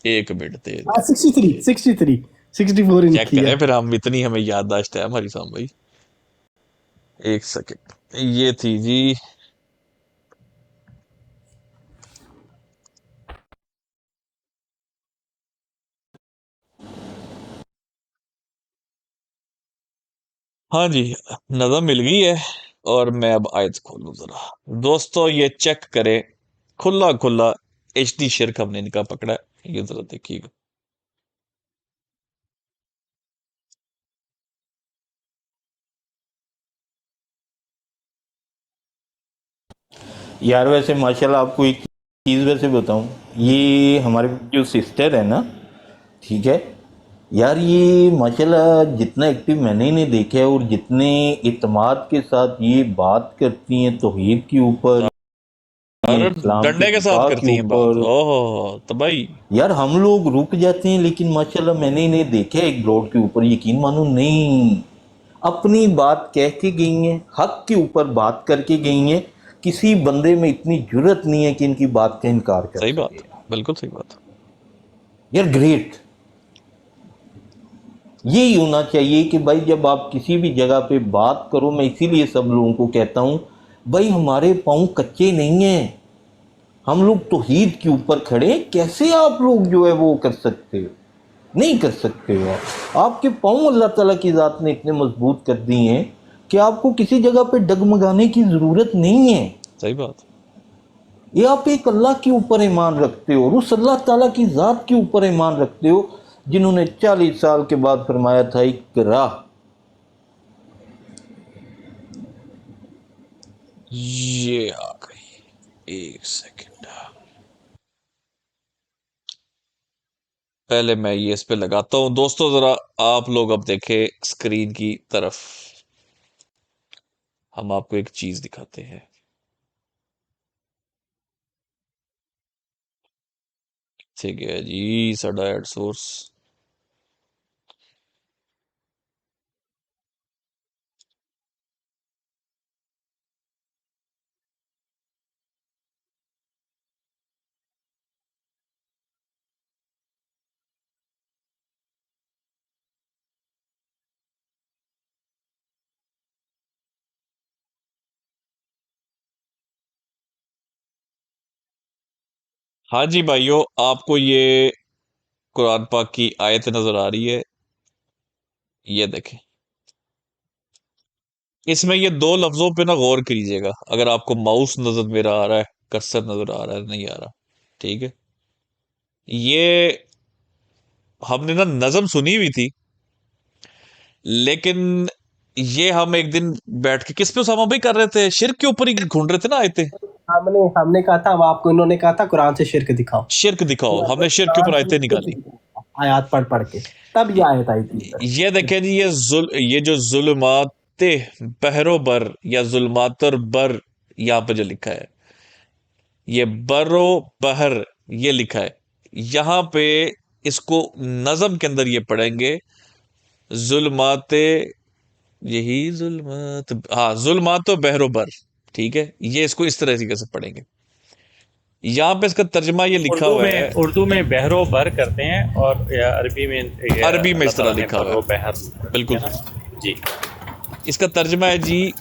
ایک منٹ دے دیں. 63 چیک لکھی ہے. کریں پھر ہم، اتنی ہمیں یادداشت ہے ہماری سام بھائی. ایک سیکنڈ. یہ تھی جی ہاں جی، نظم مل گئی ہے. اور میں اب آیت کھولوں ذرا. دوستو یہ چیک کرے، کھلا کھلا ایچ ڈی شرک ہم نے ان کا پکڑا ہے. یہ ذرا دیکھیے گا. یار ویسے ماشاءاللہ آپ کو ایک چیز ویسے بتاؤں، یہ ہمارے جو سسٹر ہے نا، ٹھیک ہے یار، یہ ماشاءاللہ جتنا ایکٹیو میں نے انہیں دیکھا ہے اور جتنے اعتماد کے ساتھ یہ بات کرتی ہیں توحید کے اوپر، اور اسلام کے ڈنڈے کے ساتھ دفاع کے کرتی ہیں بات. اوپر، اوہ تباہی. یار ہم لوگ رک جاتے ہیں، لیکن ماشاءاللہ میں نے انہیں دیکھا ہے ایک بروڈ کے اوپر، یقین مانو نہیں، اپنی بات کہہ کے گئی ہیں، حق کے اوپر بات کر کے گئی ہیں. کسی بندے میں اتنی جرت نہیں ہے کہ ان کی بات کا انکار کر صحیح سکے. بات، بالکل صحیح بات. یار گریٹ. یہی ہونا چاہیے کہ بھائی جب آپ کسی بھی جگہ پہ بات کرو، میں اسی لیے سب لوگوں کو کہتا ہوں بھائی ہمارے پاؤں کچے نہیں ہیں، ہم لوگ توحید کے اوپر کھڑے. کیسے آپ لوگ جو ہے وہ کر سکتے ہو؟ نہیں کر سکتے ہو. آپ کے پاؤں اللہ تعالیٰ کی ذات نے اتنے مضبوط کر دی ہیں کہ آپ کو کسی جگہ پہ ڈگمگانے کی ضرورت نہیں ہے. صحیح بات. یہ آپ ایک اللہ کے اوپر ایمان رکھتے ہو اور اس اللہ تعالیٰ کی ذات کے اوپر ایمان رکھتے ہو جنہوں نے 40 سال کے بعد فرمایا تھا اقرا. یہ آ گئی. ایک سیکنڈ، پہلے میں یہ اس پہ لگاتا ہوں. دوستو ذرا آپ لوگ اب دیکھیں اسکرین کی طرف. ہم آپ کو ایک چیز دکھاتے ہیں. ٹھیک ہے جی، ساڈا ایڈ سورس. ہاں جی بھائیو، آپ کو یہ قرآن پاک کی آیت نظر آ رہی ہے؟ یہ دیکھیں، اس میں یہ دو لفظوں پہ نا غور کیجیے گا. اگر آپ کو ماؤس نظر میرا آ رہا ہے، کرسر نظر آ رہا ہے، نہیں آ رہا، ٹھیک ہے. یہ ہم نے نا نظم سنی ہوئی تھی، لیکن یہ ہم ایک دن بیٹھ کے کس پہ اسامہ بھائی کر رہے تھے، شرک کے اوپر ہی ڈھونڈ رہے تھے نا آیتیں. ہم نے کہا تھا، اب آپ کو انہوں نے کہا تھا قرآن سے شرک دکھاؤ، شرک دکھاؤ، ہم نے شرک کے اوپر آیتیں نکالی. آیات پڑھ کے تب یہ آیت آئی تھی. یہ دیکھیں جی، یہ جو ظلمات بحر و بر یا ظلمات بر یہاں پہ جو لکھا ہے، یہ بر و بحر یہ لکھا ہے. یہاں پہ اس کو نظم کے اندر یہ پڑھیں گے ظلمات، یہی ظلمات، ہاں ظلمات و بحر و بر، ٹھیک ہے. یہ اس کو اس طرح سے پڑھیں گے. یہاں پہ اس کا ترجمہ یہ لکھا ہوا ہے، اردو میں بحر و بر کرتے ہیں، اور عربی میں عربی میں اللہ اس طرح تعالیٰ نے لکھا بر ہوا و بحر ہے، کر دیا بالکل. نا. جی. اس کا ترجمہ ہے جی،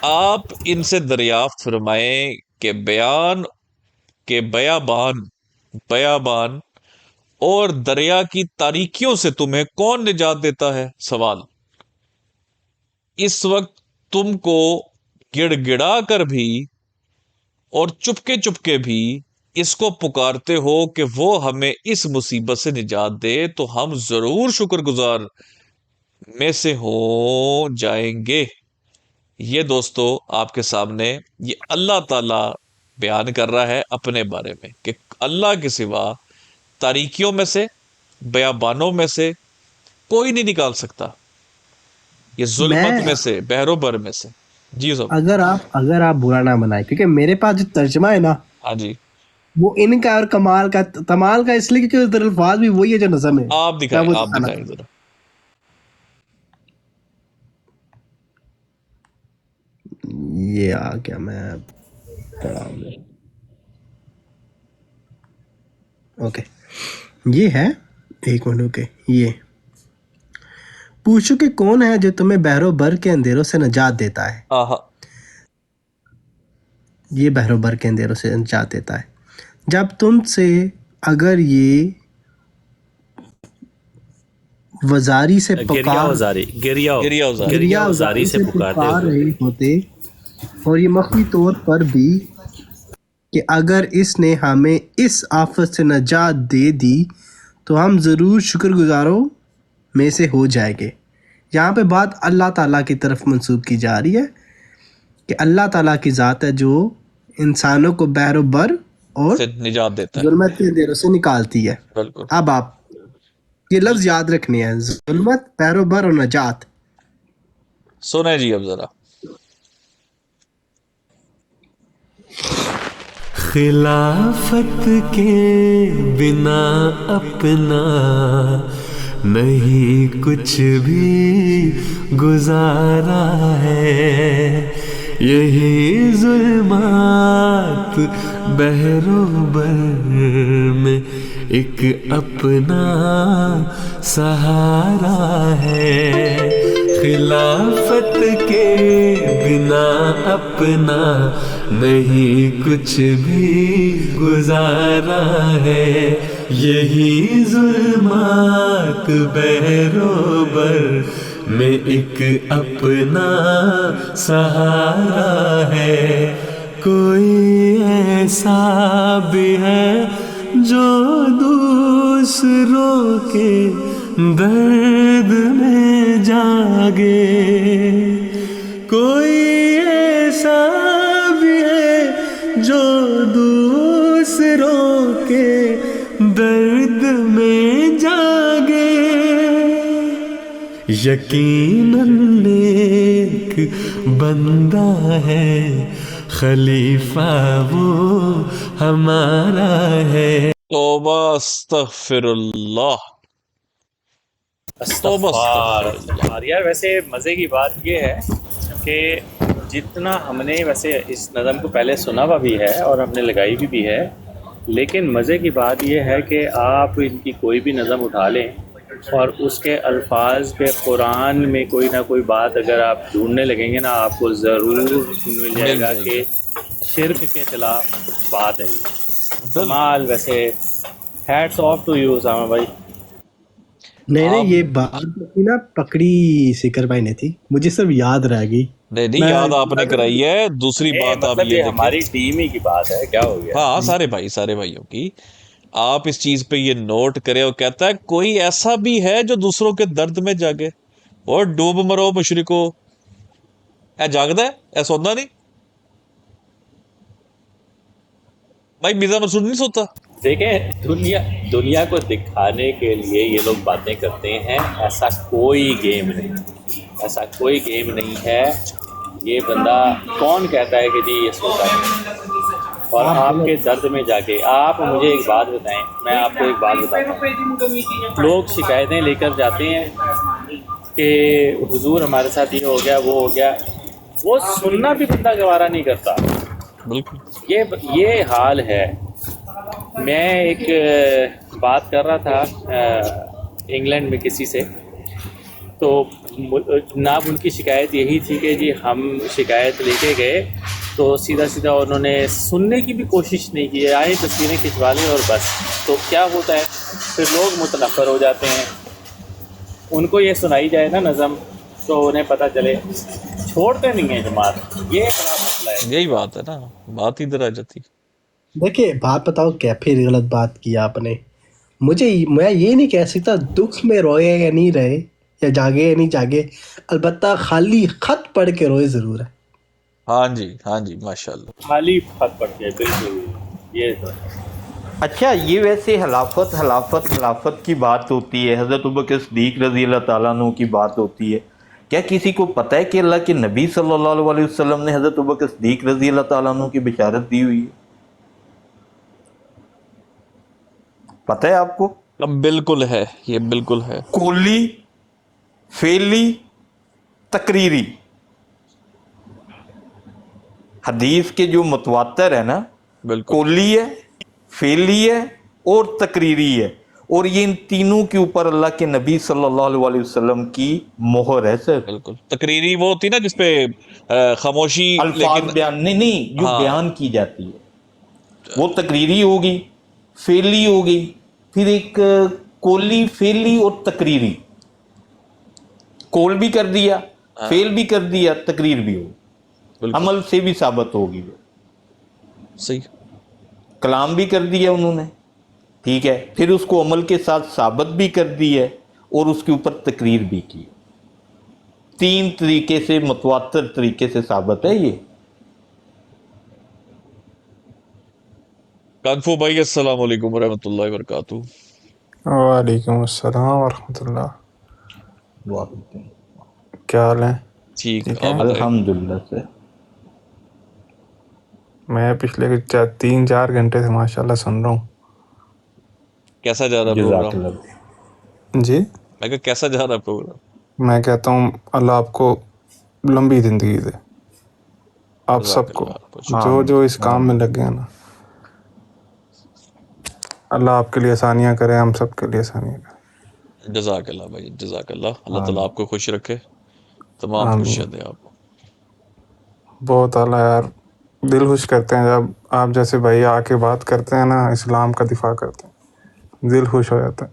آپ ان سے دریافت فرمائیں کہ بیابان اور دریا کی تاریکیوں سے تمہیں کون نجات دیتا ہے. سوال، اس وقت تم کو گڑ گڑا کر بھی اور چپکے چپکے بھی اس کو پکارتے ہو کہ وہ ہمیں اس مصیبت سے نجات دے، تو ہم ضرور شکر گزار میں سے ہو جائیں گے. یہ دوستو آپ کے سامنے یہ اللہ تعالی بیان کر رہا ہے اپنے بارے میں کہ اللہ کے سوا تاریکیوں میں سے، بیابانوں میں سے کوئی نہیں نکال سکتا، یہ میں ظلمت میں سے، بحر و بر میں سے. جی صاحب. اگر آپ برا نہ بنائیں، کیونکہ میرے پاس جو ترجمہ ہے نا ہاں جی، وہ ان کا اور کمال کا اس لیے کیونکہ الفاظ بھی وہی ہے جو نظم ہے. آپ میں دکھائیں، وہ آپ دکھانا دکھائیں چاہتا ذرا. ہوں. یہ آ گیا، میں پڑھا ہوں. اوکے یہ ہے، ایک منٹ اوکے، یہ پوچھو کہ کون ہے جو تمہیں بحر و بر کے اندھیروں سے نجات دیتا ہے. آہا، یہ بحر و بر کے اندھیروں سے نجات دیتا ہے جب تم سے اگر یہ وزاری سے گریا وزاری گریا اوزار، گریا وزاری سے پکارتے ہوئے رہے ہوتے، اور یہ مخفی طور پر بھی کہ اگر اس نے ہمیں اس آفت سے نجات دے دی تو ہم ضرور شکر گزاروں میں سے ہو جائیں گے. یہاں پہ بات اللہ تعالیٰ کی طرف منسوب کی جا رہی ہے کہ اللہ تعالیٰ کی ذات ہے جو انسانوں کو بحر و بر اور سے نجات دیتا ہے. ظلمت کے اندھیروں سے نکالتی ہے. بالکل. اب آپ یہ لفظ یاد رکھنے ہیں، ظلمت، بحر و بر اور نجات. سنیں جی اب ذرا. خلافت کے بنا اپنا نہیں کچھ بھی گزارا ہے، یہی ظلمات بحر و بر میں ایک اپنا سہارا ہے. خلافت کے بنا اپنا نہیں کچھ بھی گزارا ہے، یہی ظلمات بحر و بر میں ایک اپنا سہارا ہے. کوئی ایسا بھی ہے جو دوسروں کے درد میں جاگے، کوئی ایسا بھی ہے جو دوسروں کے درد میں جاگے. یقیناً نیک بندہ ہے، خلیفہ وہ ہمارا ہے. توبہ استغفر اللہ. استغفار. یار ویسے مزے کی بات یہ ہے کہ جتنا ہم نے ویسے اس نظم کو پہلے سنا ہوا بھی ہے اور ہم نے لگائی بھی ہے، لیکن مزے کی بات یہ ہے کہ آپ ان کی کوئی بھی نظم اٹھا لیں اور اس کے الفاظ پہ قرآن میں کوئی نہ کوئی بات اگر آپ ڈھونڈنے لگیں گے نا، آپ کو ضرور مل جائے گا کہ شرک کے خلاف بات ہے. کمال. ویسے ہیٹس آف ٹو یو ساما بھائی. نہیں یہ بات نا پکڑی سکر بھائی نے تھی، مجھے صرف یاد رہ گئی. نہیں یاد آپ نے کرائی ہے. دوسری بات آپ یہ ہماری ٹیم ہی کی بات ہے، کیا ہو گیا. ہاں سارے بھائیوں کی آپ اس چیز پہ یہ نوٹ کریں. اور کہتا ہے کوئی ایسا بھی ہے جو دوسروں کے درد میں جاگے. اور ڈوب مرو مشرکو، اے جاگدا ہے، اے سونا نہیں بھائی. مرزا مسعود نہیں سوتا. دیکھیں دنیا کو دکھانے کے لیے یہ لوگ باتیں کرتے ہیں. ایسا کوئی گیم نہیں ہے. یہ بندہ کون کہتا ہے کہ جی یہ سوتا ہے اور آپ کے درد میں جا کے. آپ مجھے ایک بات بتائیں، میں آپ کو ایک بات بتاتا ہوں. لوگ شکایتیں لے کر جاتے ہیں کہ حضور ہمارے ساتھ یہ ہو گیا وہ ہو گیا، وہ سننا بھی بندہ گوارا نہیں کرتا. بالکل یہ حال ہے. میں ایک بات کر رہا تھا انگلینڈ میں کسی سے، تو جناب ان کی شکایت یہی تھی کہ جی ہم شکایت لے کے گئے تو سیدھا انہوں نے سننے کی بھی کوشش نہیں کی، آئے تصویریں کھنچوا لیں اور بس. تو کیا ہوتا ہے پھر لوگ متنفر ہو جاتے ہیں. ان کو یہ سنائی جائے نا نظم تو انہیں پتہ چلے، چھوڑتے نہیں ہیں جماعت. یہ بڑا مسئلہ ہے. یہی بات ہے نا، بات ادھر آ جاتی. دیکھیں بات بتاؤ کیا پھر غلط بات کی آپ نے. میں یہ نہیں کہہ سکتا دکھ میں روئے یا نہیں رہے یا جاگے یا نہیں جاگے، البتہ خالی خط پڑھ کے روئے ضرور ہے. ہاں جی ماشاء اللہ. خالی خط پڑ کے بالکل یہ تو. اچھا یہ ویسے خلافت کی بات ہوتی ہے، حضرت ابوبکر صدیق رضی اللہ تعالیٰ عنہ کی بات ہوتی ہے. کیا کسی کو پتہ ہے کہ اللہ کے نبی صلی اللہ علیہ وسلم نے حضرت ابوبکر صدیق رضی اللہ تعالیٰ عنہ کی بشارت دی ہوئی ہے؟ پتہ ہے آپ کو؟ بالکل ہے، یہ بالکل ہے. کولی، فعلی، تقریری. حدیث کے جو متواتر ہے نا، بالکل کولی ہے، فعلی ہے اور تقریری ہے, اور یہ ان تینوں کے اوپر اللہ کے نبی صلی اللہ علیہ وسلم کی مہر ہے سر. بالکل. تقریری وہ ہوتی نا جس پہ خاموشی, الفاظ لیکن بیان نہیں جو ہاں. بیان کی جاتی ہے وہ تقریری ہوگی, فعلی ہوگی, پھر ایک کولی, فعلی اور تقریری. کول بھی کر دیا, فعل بھی کر دیا, تقریر بھی ہوگی, بالکل عمل سے بھی ثابت ہوگی. وہ صحیح. کلام بھی کر دیا انہوں نے, ٹھیک ہے, پھر اس کو عمل کے ساتھ ثابت بھی کر دی ہے, اور اس کے اوپر تقریر بھی کی. تین طریقے سے, متواتر طریقے سے ثابت ہے یہ. کانفو بھائی السلام علیکم ورحمۃ اللہ وبرکاتہ. وعلیکم السلام ورحمۃ اللہ. کیا حال ہے؟ ٹھیک, ٹھیک آپ ہے. بتائیں. الحمدللہ سے. میں پچھلے 3-4 گھنٹے سے ماشاءاللہ سن رہا ہوں. کیسا جا رہا جزاک پروگرام؟ اللہ. جی, میں کہا کیسا جا رہا پروگرام؟ میں کہتا ہوں اللہ آپ کو لمبی زندگی دے, آپ جزاک سب کو, اللہ, کچھ شکریہ. جو آمین جو اس کام میں آمین. لگے ہیں نا, اللہ آپ کے لیے آسانیاں کرے, ہم سب کے لیے آسانیاں کرے. جزاک اللہ بھائی, جزاک اللہ. اللہ تعالیٰ آمین. آپ کو خوش رکھے, تمام آمین. خوشیاں دے آپ کو. بہت اعلیٰ یار, دل خوش کرتے ہیں جب آپ جیسے بھائی آ کے بات کرتے ہیں نا, اسلام کا دفاع کرتے ہیں, دل خوش ہو جاتا ہے.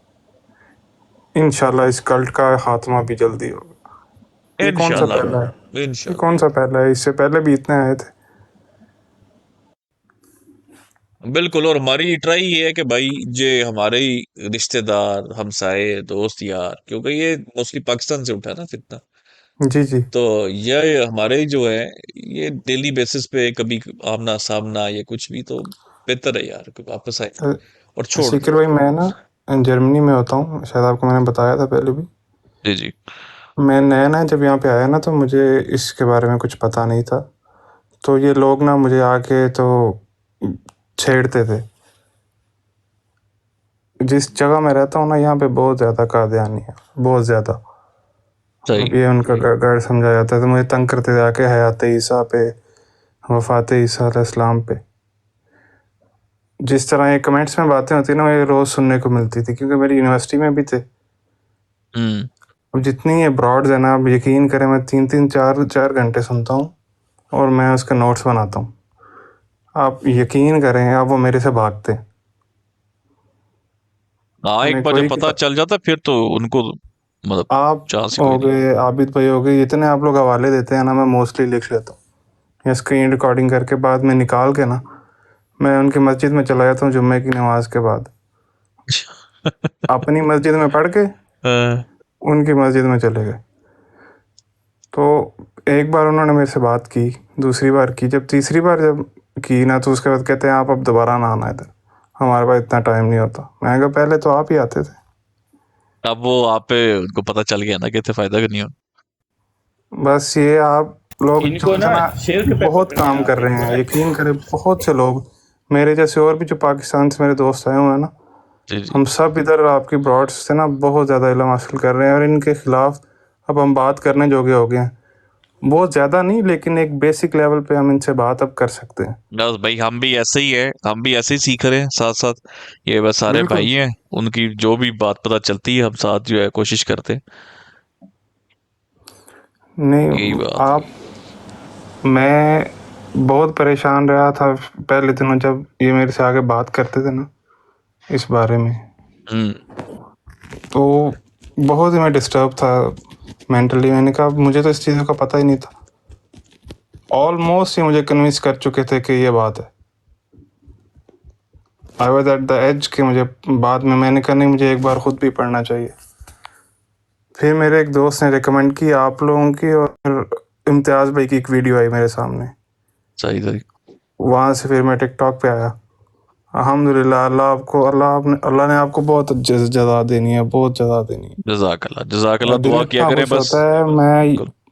انشاءاللہ اس کلٹ کا خاتمہ بھی جلدی ہوگا. یہ کون سا انشاءاللہ پہلا ہے, بھائی, یہ انشاءاللہ. کون سا پہلا ہے؟ اس سے پہلے بھی اتنے آئے تھے. بالکل. اور ہماری ٹرائی یہ ہے کہ بھائی یہ ہمارے ہی رشتہ دار, ہمسائے, دوست, یار, کیونکہ یہ موسٹلی پاکستان سے اٹھا نا فتنہ, جی جی, تو یہ ہمارے ہی جو ہے یہ ڈیلی بیسس پہ کبھی آمنا سامنا یا کچھ بھی, تو بہتر ہے یار کہ واپس آئے اور چھوڑ دیں. سیکر بھائی میں نا جرمنی میں ہوتا ہوں, شاید آپ کو میں نے بتایا تھا پہلے بھی. جی جی. میں نیا نیا جب یہاں پہ آیا نا, تو مجھے اس کے بارے میں کچھ پتہ نہیں تھا. تو یہ لوگ نا مجھے آ کے تو چھیڑتے تھے. جس جگہ میں رہتا ہوں نا, یہاں پہ بہت زیادہ قادیانی ہے, بہت زیادہ. صحیح. یہ ان کا گڑھ سمجھا جاتا ہے, تو مجھے تنگ کرتے جا کے حیات عیسیٰ پہ, وفات عیسیٰ علیہ السلام پہ. جس طرح یہ کمنٹس میں باتیں ہوتی ہیں نا, مجھے روز سننے کو ملتی تھی, کیونکہ میری یونیورسٹی میں بھی تھے. اب جتنی یہ براڈز ہیں نا, آپ یقین کریں میں 3-4 گھنٹے سنتا ہوں, اور میں اس کے نوٹس بناتا ہوں. آپ یقین کریں, اب وہ میرے سے بھاگتے. ہاں, ایک انہیں بار جب کوئی پتہ چل جاتا پھر تو ان کو مطلب آپ چانس ہی ہو کوئی نہیں. گئے, عابد بھائی ہو گئے, اتنے آپ لوگ حوالے دیتے ہیں نا, میں موسٹلی لکھ لیتا ہوں, یا اسکرین ریکارڈنگ کر کے بعد میں نکال کے نا, میں ان کی مسجد میں چلا جاتا ہوں جمعے کی نماز کے بعد. اپنی مسجد میں پڑھ کے ان کی مسجد میں چلے گئے. تو ایک بار انہوں نے میرے سے بات کی, دوسری بار کی, جب تیسری بار جب کی نا, تو اس کے بعد کہتے ہیں آپ اب دوبارہ نہ آنا ادھر, ہمارے پاس اتنا ٹائم نہیں ہوتا. میں نے کہا پہلے تو آپ ہی آتے تھے. اب وہ آپ پہ ان کو پتہ چل گیا نا کہ فائدہ نہیں ہو. بس یہ آپ لوگ ان جو کو ہے نا نا شرک پہ بہت پکڑنا ہے کام کر آپ رہے ان کو ہیں, نا. یقین کریں بہت سے لوگ میرے جیسے اور بھی جو پاکستان سے میرے دوست آئے ہوئے ہیں نا, جی جی. ہم سب ادھر آپ کی براڈ سے نا بہت زیادہ علم حاصل کر رہے ہیں, اور ان کے خلاف اب ہم بات کرنے جوگے ہو گئے ہیں. بہت زیادہ نہیں, لیکن ایک بیسک لیول پہ ہم ان سے بات اب کر سکتے ہیں. بس بھائی ہم بھی ایسے ہی ہیں, ہم بھی ایسے ہی سیکھ رہے ہیں ساتھ ساتھ. یہ بس سارے بالکل بھائی ہیں, ان کی جو بھی بات پتہ چلتی ہے ہم ساتھ جو ہے کوشش کرتے ہیں. نہیں, یہی بات آپ, میں بہت پریشان رہا تھا پہلے دنوں جب یہ میرے سے آگے بات کرتے تھے نا اس بارے میں, ہے. تو بہت ہی میں ڈسٹرب تھا مینٹلی. میں نے کہا مجھے تو اس چیزوں کا پتہ ہی نہیں تھا. آلموسٹ یہ مجھے کنوینس کر چکے تھے کہ یہ بات ہے. I was at the age کہ مجھے بعد میں نے کہا نہیں, مجھے ایک بار خود بھی پڑھنا چاہیے. پھر میرے ایک دوست نے ریکمینڈ کی آپ لوگوں کی, اور امتیاز بھائی کی ایک ویڈیو آئی میرے سامنے, صحیح صحیح. وہاں سے پھر میں ٹک ٹاک پہ آیا. الحمدللہ, اللہ نے آپ کو بہت جزا دینی ہے, بہت جزا دینی ہے. جزاک اللہ, جزاک اللہ. دل دعا کیا اتنا کریں خوش بس. ہوتا ہے,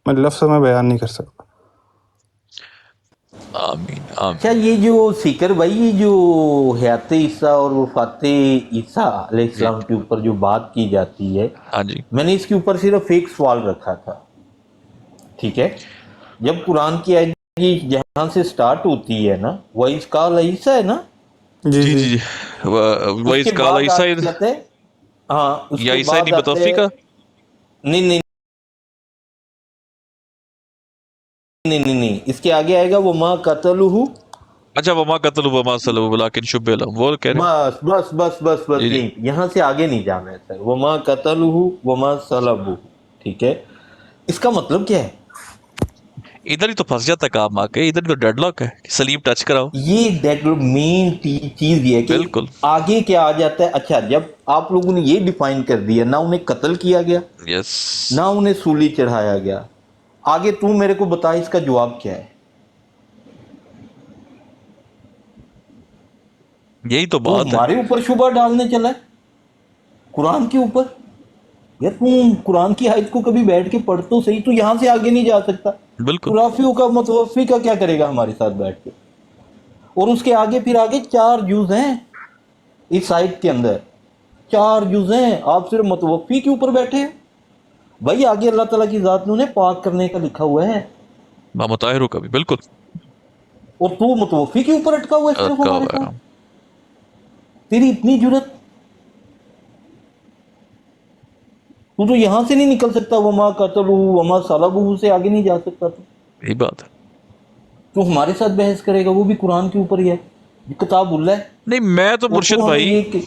میں لفظ میں بیان نہیں کر سکتا. آمین آمین. اچھا, یہ جو سیکر بھائی, یہ جو حیات عیسیٰ اور وفات عیسیٰ علیہ جی السلام کے اوپر جو بات کی جاتی ہے, ہاں جی. میں نے اس کے اوپر صرف ایک سوال رکھا تھا. ٹھیک ہے, جب قرآن کی آیت جہاں سے سٹارٹ ہوتی ہے نا, وَإِذْ قَالَ عیسیٰ ہے نا, जी जी जी जी जी वही उसके काला बाद ईसा आगे जाते हैं, हाँ या उसके ईसा बाद आते बतौफी हैं, का। नहीं नहीं नहीं नहीं नहीं, इसके आगे आएगा वो माँ कतलुहु। अच्छा वमा कतल वमा सलबु वलाकिन शुब्बिह लहुम, वो कह रहे बस बस बस बस हैं। बस जी जी यही, यहाँ से आगे नहीं जाना है सर। वो माँ कतलुहु वो माँ सलबु, ठीक है। इसका मतलब क्या है? इधर ही तो फंस जाता है काम आके, इधर तो डेडलॉक है, सलीब टच कराओ। ये डेट मेन चीज ये है कि बिल्कुल। आगे क्या आ जाता है। अच्छा, जब आप लोगों ने ये डिफाइन कर दिया, ना उन्हें कत्ल किया गया, यस ना उन्हें सूली चढ़ाया गया, आगे तू मेरे को बता इसका जवाब क्या है? यही तो तू बात है। हमारे ऊपर शुबह डालने चला है, कुरान के ऊपर। यार तू कुरान की आयत को कभी बैठ के पढ़ तो सही, तू यहां से आगे नहीं जा सकता। बिल्कुल। खुराफियों का मतवफी का क्या करेगा हमारे साथ बैठ के? और उसके आगे फिर आगे 4 जुज हैं इस आयत के अंदर, 4 जुज हैं। आप सिर्फ मतवफी के ऊपर बैठे हैं भाई। आगे अल्लाह ताला की जात ने उन्हें पाक करने का लिखा हुआ है, मामा ताहिरों का भी बिल्कुल और तू मतवफी के ऊपर अटका हुआ है सिर्फ अटका हमारे हुआ साथ। है। तेरी इतनी जुरत, तू तो यहां से नहीं निकल सकता। वमा कतलू वमा सलबू से आगे नहीं जा सकता। यही बात है। तू हमारे साथ बहस करेगा, वो भी कुरान के ऊपर ही है, ये किताब उल्ला है। नहीं मैं तो और तू हमें ये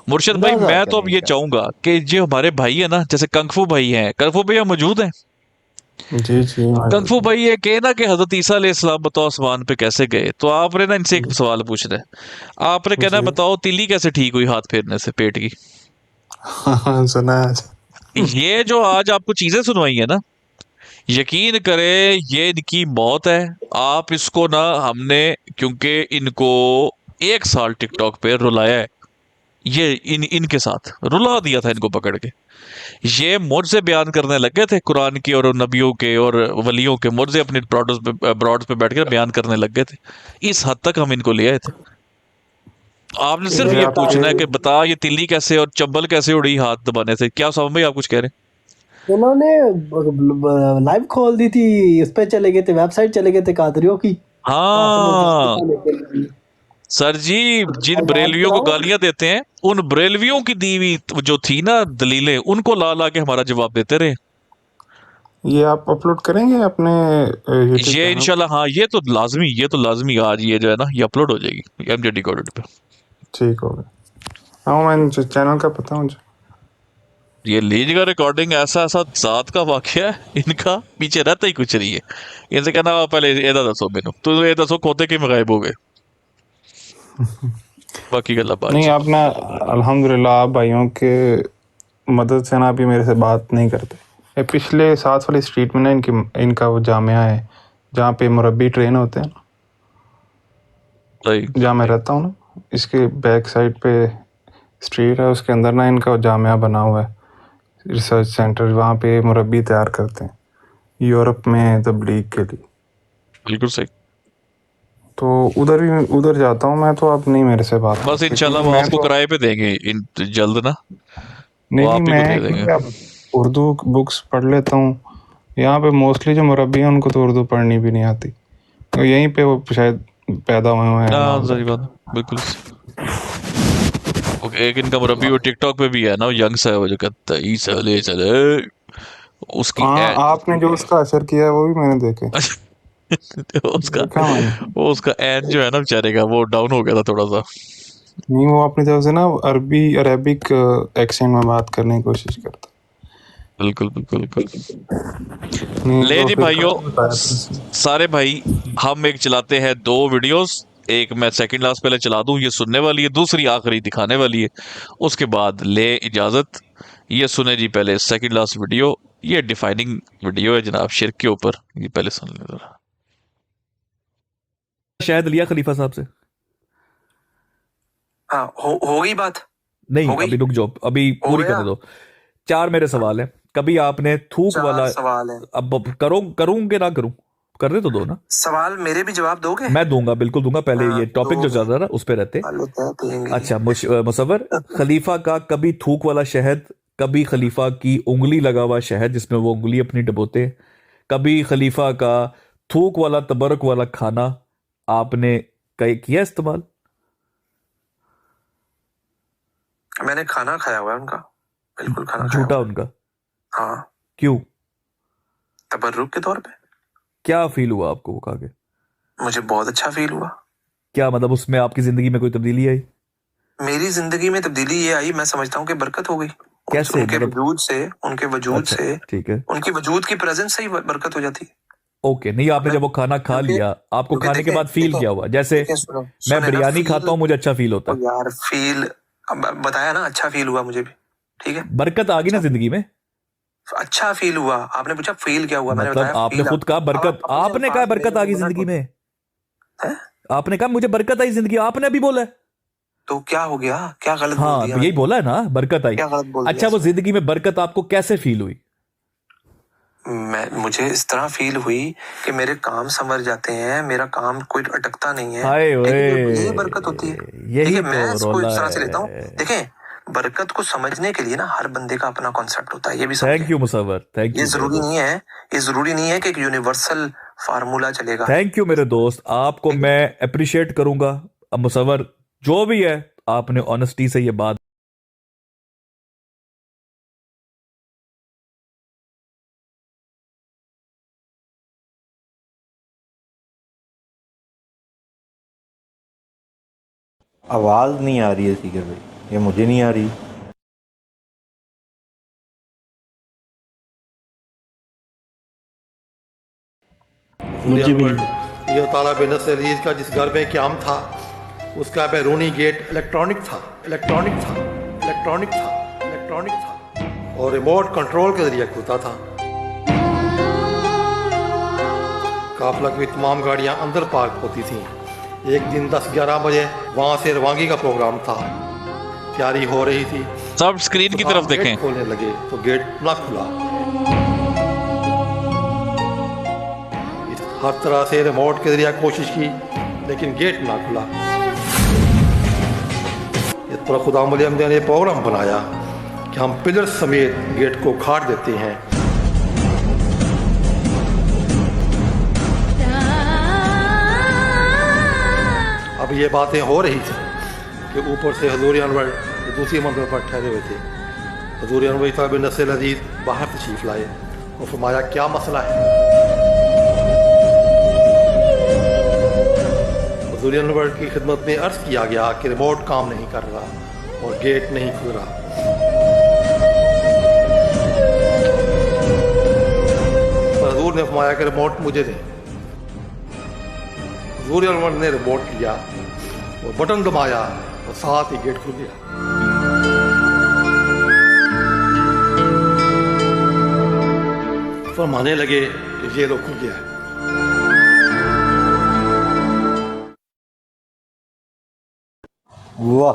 मुर्शिद भाई अंदाजा मैं तो अब करें ये क्या? चाहूंगा कि जो हमारे भाई है ना, जैसे कंगफू भाई हैं, कंगफू भैया मौजूद हैं। जी जी कंगफू माशाल्लाह। भाई ये कहे ना कि हजरत ईसा अलैहिस्सलाम बताओ आसमान पे कैसे गए, तो आपने ना इनसे एक सवाल पूछना है। आपने कहना है जी बताओ तीली कैसे ठीक हुई हाथ फेरने से पेट की। हाँ सुना है। ये जो आज आपको चीजें सुनवाई है ना, यकीन करें ये इनकी मौत है। आप इसको ना, हमने क्योंकि इनको 1 साल टिकटॉक पे रुलाया है, ये इनके साथ रुला दिया था इनको पकड़ के। ये मुझसे बयान करने लगे थे कुरान की और नबियों के और वलियों के, मुझसे अपनी ब्रॉड्स पे बैठ कर बयान करने लग गए थे। इस हद तक हम इनको ले आए थे। आपने सिर्फ ये ये आपके पूछना है कि बता ये तिल्ली कैसे और चंबल कैसे उड़ी हाथ दबाने से। क्या साहब भाई आप कुछ कह रहे उन्होंने लाइव खोल दी थी, उस पे चले गए थे, वेबसाइट चले गए थे कादरियों की, हैं? वहां से निजात हाँ दिखाने के लिए। सर जी, जिन याद बरेलवियों को कराओ। गालियां देते हैं, उन बरेलवियों की दी हुई जो थी ना दलीलें, उनको ला ला के हमारा जवाब देते रहे। ये आप अपलोड करेंगे अपने यूट्यूब ये चैनल? इंशाल्लाह, हाँ ये तो लाजमी आज ये जो है ना ये अपलोड हो जाएगी एमजेडी कोडेड पे। ठीक हो गया। हाँ मैं चैनल का पता मुझे। ये लीज का रिकॉर्डिंग ऐसा ऐसा जात का वाकया है, इनका पीछे रहता ही कुछ नहीं है। इनसे कहना पहले एदा दसो मैनू, तो ये दसो खोते के में गायब हो गए, बाकी गल्ला बाद नहीं च। आप ना, अल्हम्दुलिल्लाह आप भाइयों के मदद से ना अभी मेरे से बात नहीं करते। ये पिछले 7 वाली स्ट्रीट में ना इनका वो जामिया है जहाँ पे मुरब्बी ट्रेन होते हैं ना, सही। जहाँ मैं रहता हूँ ना, इसके बैक साइड पे स्ट्रीट है, उसके अंदर ना इनका वो जामिया बना हुआ है, रिसर्च सेंटर। वहाँ पे मुरब्बी तैयार करते हैं यूरोप में तबलीग के लिए। बिल्कुल सही। तो उधर जाता हूँ मैं, तो आप नहीं मेरे से बात बस करते इंशाल्लाह क्योंकि वो मैं आपको तो, किराए पे देंगे इन जल्द ना, वो नहीं नहीं आप ही को दे मैं देंगे। क्योंकि अब उर्दू बुक्स पढ़ लेता हूँ। यहाँ पे मोस्टली जो मुरब्बी हैं उनको तो उर्दू पढ़नी भी नहीं आती, तो यहीं पे वो शायद पैदा हुए हैं हाँ वहाँ सही बैठे। बात है, बिल्कुल। एक इनका मुरब्बी वो टिकटॉक पे भी है ना, वो यंग सा है, वो जो कहता है "ई साले चले", उसकी हाँ एड आपने जो उसका असर किया है वो भी मैंने देखे, उसका देखा मैंने। वो उसका एड जो है ना बेचारे का, वो डाउन हो गया था थोड़ा सा। नहीं वो अपनी तरफ से ना अरबिक एक्सेंट में बात करने की कोशिश करता। बिल्कुल बिल्कुल बिल्कुल। नहीं ले तो जी फिर भाइयों, कहाँ बताया था इसने? सारे भाई, हम एक चलाते हैं 2 वीडियोस। एक मैं सेकंड लास्ट पहले चला दूं, ये सुनने वाली है, दूसरी आखिरी दिखाने वाली है। उसके बाद ले इजाजत। ये सुने जी पहले सेकंड लास्ट वीडियो, ये डिफाइनिंग वीडियो है जनाब शिर्क के ऊपर, ये पहले सुन ले जरा। शायद लिया खलीफा साहब से। हाँ हो गई बात। नहीं हो गई? अभी रुक जाओ, अभी हो पूरी गया? करने दो। 4 मेरे सवाल हैं। कभी आपने थूक 4 वाला, सवाल है। अब करूं कि ना करूं, करने तो दो ना। सवाल मेरे भी जवाब दोगे? मैं दूंगा, बिल्कुल दूंगा। पहले हाँ, ये टॉपिक जो दो। चल रहा था उस पे रहते। आलू तय करेंगे। अच्छा मुसव्वर, खलीफा का कभी थूक वाला शहद, कभी खलीफा की उंगली लगा हुआ शहद जिसमें वो उंगली अपनी डबोते, कभी खलीफा का थूक वाला तबरक वाला खाना आपने किया इस्तेमाल? मैंने खाना खाया हुआ है उनका, बिल्कुल खाना खाया झूठा हुआ है। उनका? हाँ, क्यों? तबर्रुक के तौर पे। क्या फील हुआ आपको वो खा के? मुझे बहुत अच्छा फील हुआ। क्या मतलब उसमें आपकी जिंदगी में कोई तब्दीली आई? मेरी जिंदगी में तब्दीली ये आई, मैं समझता हूँ कि बरकत हो गई। कैसे उनके मतलब? वजूद से, उनके वजूद अच्छा, से, ठीक है, उनकी वजूद की प्रेजेंस से ही बरकत हो जाती है। ओके। नहीं, आपने जब वो खाना खा क्योंकि लिया, आपको क्योंकि खाने के देखें बाद फील देखें क्या हुआ? जैसे देखें सुनो मैं सुने ना, बिरयानी खाता फील। हूँ, मुझे अच्छा फील होता ओ है। यार फील, अब बताया ना, अच्छा फील हुआ मुझे भी, ठीक है। बरकत आ गई ना जिंदगी में? अच्छा फील हुआ। आपने पूछा फील क्या हुआ, मैंने मतलब बताया आपने फील। खुद कहा अब बरकत, आप अपने आपने कहा अल्फाज बरकत आ गई जिंदगी में। हैं? आपने कहा मुझे बरकत आई जिंदगी, आपने अभी बोला है। तो क्या हो गया, क्या गलत बोल हाँ, दिया यही मैंने? बोला है ना, बरकत आई। क्या गलत बोल दिया अच्छा, वो इसमें? जिंदगी में बरकत आपको कैसे फील हुई? मुझे इस तरह फील हुई कि मेरे काम संवर जाते हैं, मेरा काम कोई अटकता नहीं है। हाय ठीक है, ओए, यही बरकत होती है। ठीक यही है, तो मैं इसको रोला इस तरह से लेता हूँ। है। देखें, बरकत को समझने के लिए ना हर बंदे का अपना कॉन्सेप्ट होता है, ये भी थैंक समझें। यू मुसव्वर, थैंक ये यू मेरे जरूरी दोस्त, नहीं है, ये जरूरी नहीं है कि एक यूनिवर्सल फार्मूला चलेगा। थैंक यू मेरे दोस्त। आपको ठीक है? मैं अप्रिशिएट करूंगा। अब मुसव्वर जो भी है, आपने ऑनेस्टी से ये बात आवाज़ नहीं आ रही है सीकर भाई, ये मुझे नहीं आ रही। मुझे भी ये ताला बेनस अजीज का जिस घर में क्याम था, उसका बैरूनी गेट इलेक्ट्रॉनिक था, इलेक्ट्रॉनिक था, इलेक्ट्रॉनिक था, इलेक्ट्रॉनिक था, और रिमोट कंट्रोल के जरिए खुलता था। काफला की तमाम गाड़ियां अंदर पार्क होती थीं। एक दिन 10-11 बजे वहाँ से रवानगी का प्रोग्राम था, तैयारी हो रही थी। सब स्क्रीन की तरफ गेट देखें। खोलने लगे तो गेट ना खुला। हर तरह से रिमोट के जरिए कोशिश की, लेकिन गेट ना खुला। इस पर खुदा ने प्रोग्राम बनाया कि हम पिलर समेत गेट को खाट देते हैं। अब ये बातें हो रही थी कि ऊपर से हजूर अनवर दूसरी मंजिल पर ठहरे हुए थे। हजूर अनवर साहब नस्ल अजीज बाहर तशरीफ लाए और फरमाया, क्या मसला है? हजूर अनवर की खिदमत में अर्ज किया गया कि रिमोट काम नहीं कर रहा और गेट नहीं खुल रहा। हजूर ने फरमाया कि रिमोट मुझे दें। हजूर अनवर ने रिमोट लिया और बटन दबाया और साथ ही गेट खुल गया। फरमाने लगे कि ये लो खुल गया है। वाह,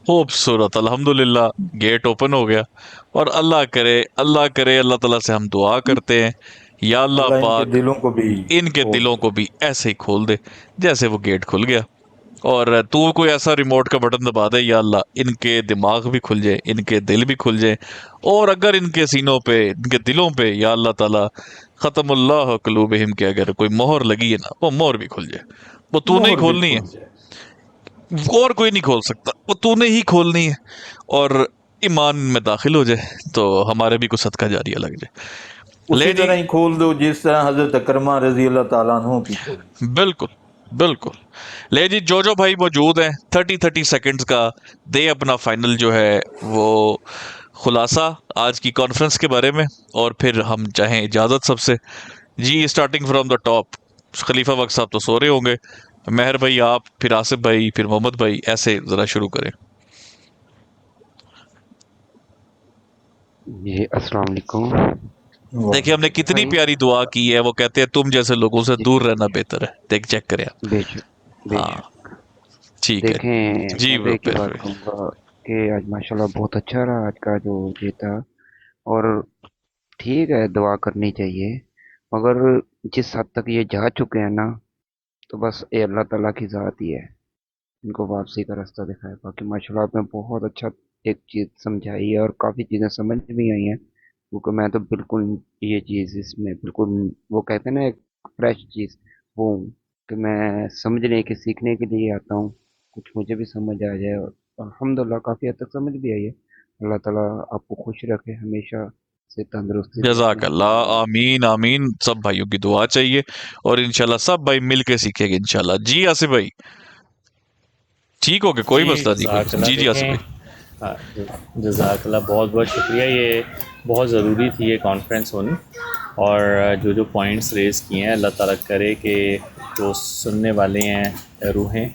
खूबसूरत, अल्हम्दुलिल्लाह गेट ओपन हो गया। और अल्लाह करे, अल्लाह करे, अल्लाह ताला से हम दुआ करते हैं, या अल्लाह अल्लाह इनके पाक दिलों को भी इनके खोल दिलों दे। को भी ऐसे ही खोल दे जैसे वो गेट खुल गया। और तू कोई ऐसा रिमोट का बटन दबा दे, या अल्लाह इनके दिमाग भी खुल जाए, इनके दिल भी खुल जाए। और अगर इनके सीनों पे, इनके दिलों पे, या अल्लाह ताला ख़तमुल्लाह क़ुलूबिहिम के अगर कोई मोहर लगी है ना, वो मोहर भी खुल जाए। वो तूने ही मोहर भी खोलनी है, खुल जाए। और कोई नहीं खोल सकता, वो तूने ही खोलनी है। और ईमान में दाखिल हो जाए तो हमारे भी कुछ सदका जारिया लग जाए। उसी ले जी, तरह ही खोल दो जिस तरह हजरत अकरमा रजी अल्लाह ताला अन्हु की खोली। बिल्कुल बिल्कुल। ले जी, जो भाई मौजूद हैं, 30 सेकंड्स का दे अपना फाइनल जो है वो खुलासा आज की कॉन्फ्रेंस के बारे में, और फिर हम चाहें इजाज़त सबसे। जी, स्टार्टिंग फ्रॉम द टॉप। खलीफा वक्त साहब तो सो रहे होंगे, मेहर भाई आप, फिर आसिफ भाई, फिर मोहम्मद भाई, ऐसे ज़रा शुरू करें। जी अस्सलाम वालेकुम। देखिए हमने कितनी भाई प्यारी दुआ की है, वो कहते हैं तुम जैसे लोगों से जी, दूर रहना बेहतर है। देख, चेक करें आप। बेशक हाँ, बेशक। ठीक है देखें, जी, मैं तो एक ही बात फिर कहूँगा कि आज माशाल्लाह बहुत अच्छा रहा आज का जो ये था। और ठीक है, दुआ करनी चाहिए, मगर जिस हद तक ये जा चुके हैं ना, तो बस ये अल्लाह ताला की ज़ात ही है, इनको वापसी का रास्ता दिखाए। बाकी माशाल्लाह आपने बहुत अच्छा एक चीज़ समझाई है और काफ़ी चीज़ें समझ भी आई हैं, क्योंकि मैं तो बिल्कुल ये चीज़ इसमें बिल्कुल, वो कहते हैं ना एक फ्रेश चीज़, वो हूँ कि मैं समझने के सीखने के लिए आता हूँ, कुछ मुझे भी समझ आ जाए, और अल्हम्दुलिल्लाह काफ़ी हद तक समझ भी आई है। अल्लाह ताला आपको खुश रखे, हमेशा से तंदुरुस्ती से रखे। जज़ाकल्लाह, आमीन आमीन। सब भाइयों की दुआ चाहिए और इंशाल्लाह सब भाई मिल के सीखेंगे इंशाल्लाह। जी आसिफ भाई, ठीक हो गया, कोई जी मसला नहीं कोई। जज़ाकल्लाह। जी जी आसिफ देखें, भाई। हाँ, जज़ाकल्लाह, बहुत बहुत शुक्रिया। ये बहुत ज़रूरी थी ये कॉन्फ्रेंस होनी, और जो जो पॉइंट्स रेज़ किए हैं, अल्लाह ताला करे कि जो सुनने वाले हैं रूहें,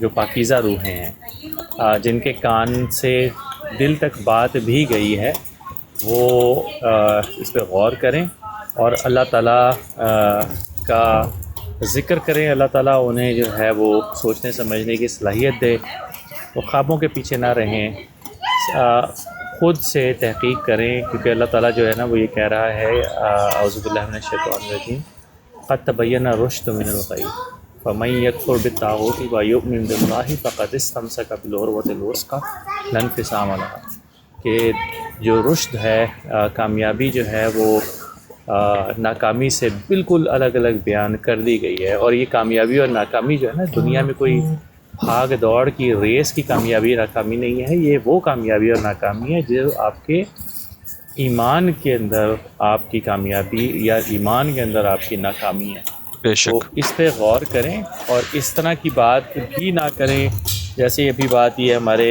जो पाकीज़ा रूहें हैं, जिनके कान से दिल तक बात भी गई है, वो इस पे गौर करें और अल्लाह ताला का ज़िक्र करें। अल्लाह ताला उन्हें जो है वो सोचने समझने की सलाहियत दे, वो ख्वाबों के पीछे ना रहें, ख़ुद से तहक़ीक़ करें, क्योंकि अल्लाह ताला जो है ना वो ये कह रहा है, औज़ु बिल्लाहि मिनश शैतानिर रजीम, क़द तबय्यना रुश्द मिनल गय फमन यकफ़ुर बित्ताग़ूति व युमिन बिल्लाहि फ़क़द इस्तमसक बिल-उर्वतिल वुस्क़ा ला इंफ़िसाम लहा, कि जो रुश्द है, कामयाबी जो है वो नाकामी से बिल्कुल अलग अलग बयान कर दी गई है। और ये कामयाबी और नाकामी जो है ना, दुनिया में कोई भाग दौड़ की रेस की कामयाबी नाकामी नहीं है। ये वो कामयाबी और नाकामी है जो आपके ईमान के अंदर आपकी कामयाबी या ईमान के अंदर आपकी नाकामी है। तो इस पे गौर करें और इस तरह की बात भी ना करें। जैसे अभी बात ये हमारे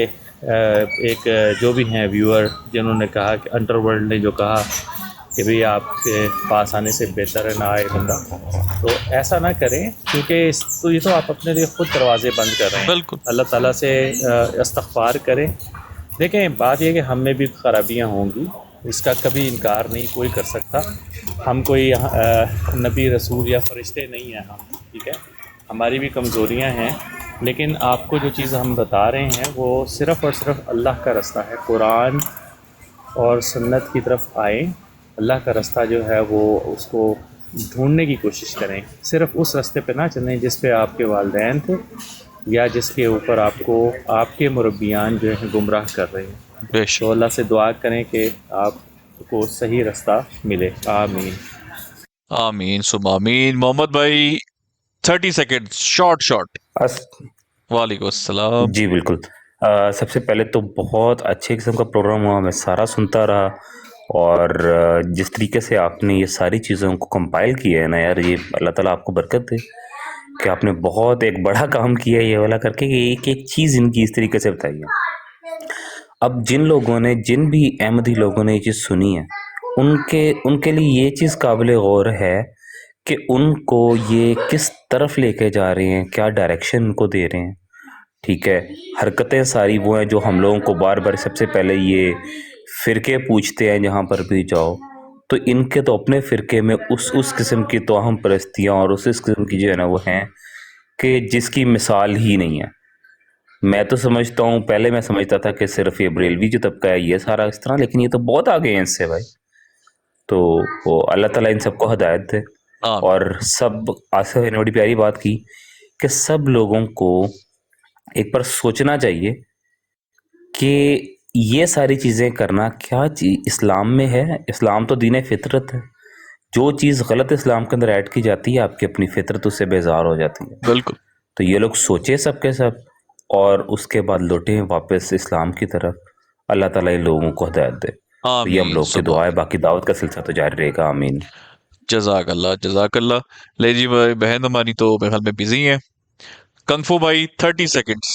एक जो भी हैं व्यूअर जिन्होंने कहा कि अंडरवर्ल्ड ने जो कहा कि भाई आपके पास आने से बेहतर है ना आए बंदा, तो ऐसा ना करें, क्योंकि तो ये तो आप अपने लिए ख़ुद दरवाज़े बंद कर रहे हैं। बिल्कुल। अल्लाह ताला से इस्तग़फ़ार करें। देखें, बात यह कि हम में भी ख़राबियाँ होंगी, इसका कभी इनकार नहीं कोई कर सकता। हम कोई नबी रसूल या फ़रिश्ते नहीं हैं हम, ठीक है, हमारी भी कमज़ोरियाँ हैं, लेकिन आपको जो चीज़ हम बता रहे हैं वो सिर्फ़ और सिर्फ अल्लाह का रास्ता है। कुरान और सुन्नत की तरफ आए, अल्लाह का रास्ता जो है वो उसको ढूंढने की कोशिश करें। सिर्फ उस रास्ते पे ना चलें जिस पे आपके वालिदैन थे या जिसके ऊपर आपको आपके मुरब्बियान जो है गुमराह कर रहे हैं। तो अल्लाह से दुआ करें कि आपको सही रास्ता मिले। आमीन आमीन सुम आमीन। मोहम्मद भाई 30 सेकंड शॉर्ट। वालेकुम अस्सलाम। जी बिल्कुल। सबसे पहले तो बहुत अच्छे किस्म का प्रोग्राम हुआ, मैं सारा सुनता रहा, और जिस तरीके से आपने ये सारी चीज़ों को कंपाइल किया है ना यार, ये अल्लाह ताला आपको बरकत दे कि आपने बहुत एक बड़ा काम किया ये वाला करके, कि एक एक चीज़ इनकी इस तरीके से बताई है। अब जिन भी अहमदी लोगों ने ये चीज़ सुनी है, उनके लिए ये चीज़ काबिल गौर है कि उनको ये किस तरफ लेके जा रहे हैं, क्या डायरेक्शन उनको दे रहे हैं। ठीक है, हरकतें सारी वो हैं जो हम लोगों को बार बार सबसे पहले ये फ़िरके पूछते हैं जहाँ पर भी जाओ, तो इनके तो अपने फ़िरके में उस किस्म की तोहम परस्तियाँ और उस किस्म की जो है ना वो हैं कि जिसकी मिसाल ही नहीं है। मैं तो समझता हूँ, पहले मैं समझता था कि सिर्फ ये बरेलवी जो तबका है ये सारा इस तरह, लेकिन ये तो बहुत आगे हैं इससे भाई। तो वो अल्लाह ताला इन सबको हिदायत दे। और सब आसिफ ने बड़ी प्यारी बात की कि सब लोगों को एक बार सोचना चाहिए कि ये सारी चीज़ें करना क्या इस्लाम में है। इस्लाम तो दीन फितरत है, जो चीज़ गलत इस्लाम के अंदर ऐड की जाती है आपकी अपनी फितरत उससे बेजार हो जाती है। बिल्कुल। तो ये लोग सोचे सब के सब और उसके बाद लौटे वापस इस्लाम की तरफ। अल्लाह ताला इन लोगों को हिदायत दे। तो ये हम लोग की दुआ है, बाकी दावत का सिलसिला तो जारी रहेगा। आमीन। जज़ाकल्लाह। ले जी भाई, बहन हमारी तो मेरे ख्याल में बिजी हैं। कंगफू भाई 30 सेकंड्स,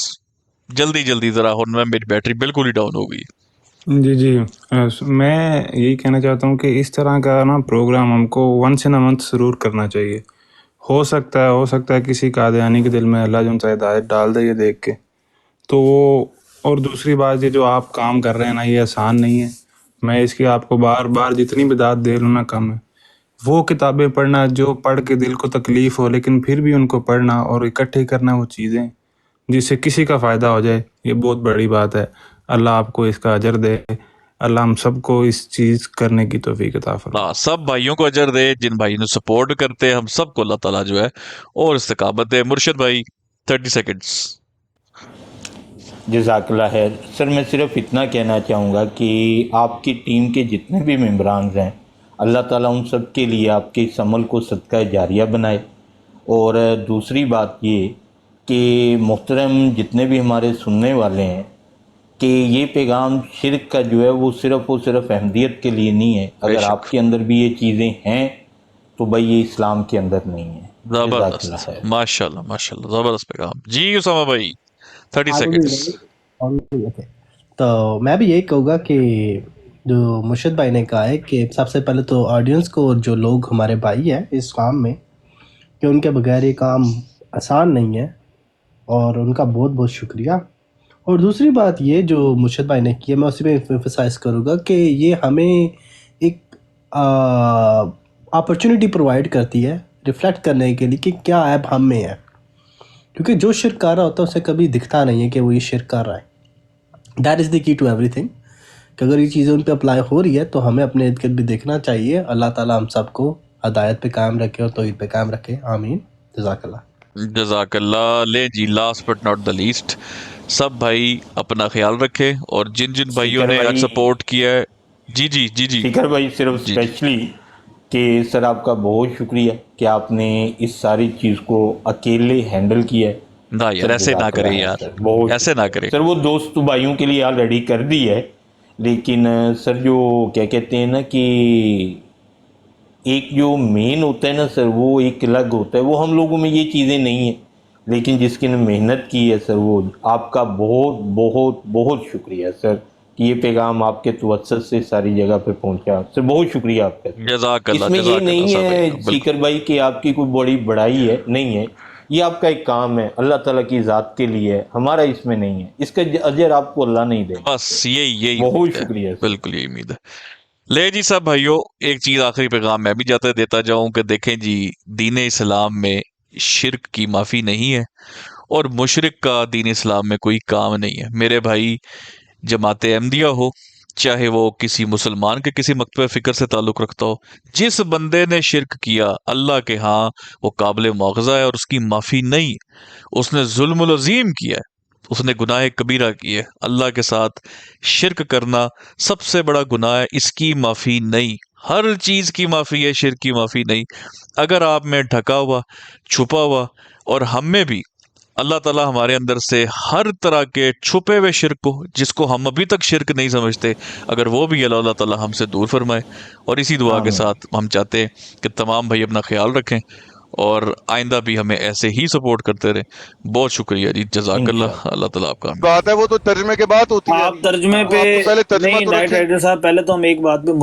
जल्दी ज़रा, और मेरी बैटरी बिल्कुल ही डाउन हो गई। जी मैं यही कहना चाहता हूँ कि इस तरह का ना प्रोग्राम हमको वंस इन अ मंथ ज़रूर करना चाहिए। हो सकता है किसी कादियानी के दिल में अल्लाह जो सा हिदायत डाल दे ये देख के, तो वो। और दूसरी बात, ये जो आप काम कर रहे हैं ना, ये आसान नहीं है। मैं इसकी आपको बार बार जितनी भी दाद दे लूँ ना कम है। वो किताबें पढ़ना जो पढ़ के दिल को तकलीफ़ हो, लेकिन फिर भी उनको पढ़ना और इकट्ठे करना वो चीज़ें जिससे किसी का फ़ायदा हो जाए, ये बहुत बड़ी बात है। अल्लाह आपको इसका अजर दे। अल्लाह हम सबको इस चीज़ करने की तौफीक अता फरमाए। सब भाइयों को अजर दे जिन भाइयों ने सपोर्ट करते हैं, हम सबको अल्लाह ताला जो है और इस्तिकामत दे। मुर्शिद भाई 30 सेकंड्स। जज़ाकल्लाह खैर। सर मैं सिर्फ इतना कहना चाहूँगा कि आपकी टीम के जितने भी मेंबरान हैं, अल्लाह ताला उन सब के लिए आपके इस अमल को सदका जारिया बनाए। और दूसरी बात ये कि मोहतरम जितने भी हमारे सुनने वाले हैं कि ये पैगाम शिरक का जो है वो सिर्फ़ और सिर्फ अहमदियत के लिए नहीं है। अगर आपके अंदर भी ये चीज़ें हैं तो भाई ये इस्लाम के अंदर नहीं है। जबरदस्त, माशाल्लाह माशाल्लाह, जबरदस्त पैगाम। जी उसामा भाई 30 सेकंड्स। ओके, तो मैं भी यही कहूँगा कि जो मुर्शिद भाई ने कहा है कि सबसे पहले तो ऑडियंस को और जो लोग हमारे भाई हैं इस काम में, कि उनके बगैर ये काम आसान नहीं है, और उनका बहुत बहुत शुक्रिया। और दूसरी बात ये जो मुर्शिद भाई ने की है, मैं उसी में एम्फसाइज करूँगा कि ये हमें एक अपॉर्चुनिटी प्रोवाइड करती है रिफ्लेक्ट करने के लिए कि क्या ऐप हम में है, क्योंकि जो शिरक कर रहा होता है उसे कभी दिखता नहीं है कि वो ये शिरक कर रहा है। That is the key to everything, कि अगर ये चीज़ें उन पे अप्लाई हो रही है तो हमें अपने इर्द गिर्द भी देखना चाहिए। अल्लाह ताला हम सबको हदायत पे कायम रखे और तौहीद पे कायम रखे, आमीन। जज़ाकल्लाह। जज़ाकल्लाह। ले जी, last but not the least, सब भाई अपना ख्याल रखें, और जिन जिन भाइयों ने आज सपोर्ट किया है, जी जी जी जी फिकर भाई सिर्फ स्पेशली कि सर आपका बहुत शुक्रिया कि आपने इस सारी चीज़ को अकेले हैंडल किया है। ना यार ऐसे ना करें यार, ऐसे ना करें सर। वो दोस्त भाइयों के लिए ऑलरेडी कर दी है, लेकिन सर जो क्या कहते हैं ना कि एक जो मेन होता है ना सर, वो एक अलग होता है, वो हम लोगों में ये चीज़ें नहीं है, लेकिन जिसकी ने मेहनत की है सर, वो आपका बहुत बहुत बहुत शुक्रिया सर कि ये पैगाम आपके तवज्जुह से सारी जगह पे पहुंचा। सर बहुत शुक्रिया आपका। जज़ाकल्लाह। इसमें ये नहीं है सीकर भाई कि आपकी कोई बड़ी बड़ाई है, नहीं है, ये आपका एक काम है, अल्लाह ताला की ज़ात के लिए है, हमारा इसमें नहीं है, इसका अजर आपको अल्लाह नहीं दे। बस यही बहुत शुक्रिया, बिल्कुल यही उम्मीद है। ले जी सब भाइयों, एक चीज़ आखिरी पैगाम मैं भी जाते देता जाऊं कि देखें जी, दीन इस्लाम में शिरक की माफ़ी नहीं है, और मुशरिक का दीन इस्लाम में कोई काम नहीं है। मेरे भाई, जमात अहमदिया हो, चाहे वो किसी मुसलमान के किसी मकतब फ़िक्र से ताल्लुक़ रखता हो, जिस बंदे ने शिरक किया अल्लाह के हाँ वो काबिल मुआख़ज़ा है और उसकी माफ़ी नहीं। उसने जुल्मुल अज़ीम किया है, उसने गुनाह कबीरा की है। अल्लाह के साथ शिरक करना सबसे बड़ा गुनाह है, इसकी माफ़ी नहीं। हर चीज़ की माफ़ी है, शिरक की माफ़ी नहीं। अगर आप में ढका हुआ, छुपा हुआ, और हम में भी अल्लाह ताला हमारे अंदर से हर तरह के छुपे हुए शिरक को, जिसको हम अभी तक शिरक नहीं समझते, अगर वो भी अल्लाह ताला हमसे दूर फरमाए। और इसी दुआ के साथ हम चाहते हैं कि तमाम भाई अपना ख्याल रखें और आइंदा भी हमें ऐसे ही सपोर्ट करते रहें। बहुत शुक्रिया जी, जज़ाकल्लाह। अल्लाह ताला आपका बात है, वो तो तर्जमे के बाद होती है। आप तर्जमे पे पहले तर्जमा नहीं, नाइट राइडर साहब, पहले तो हम एक बात पे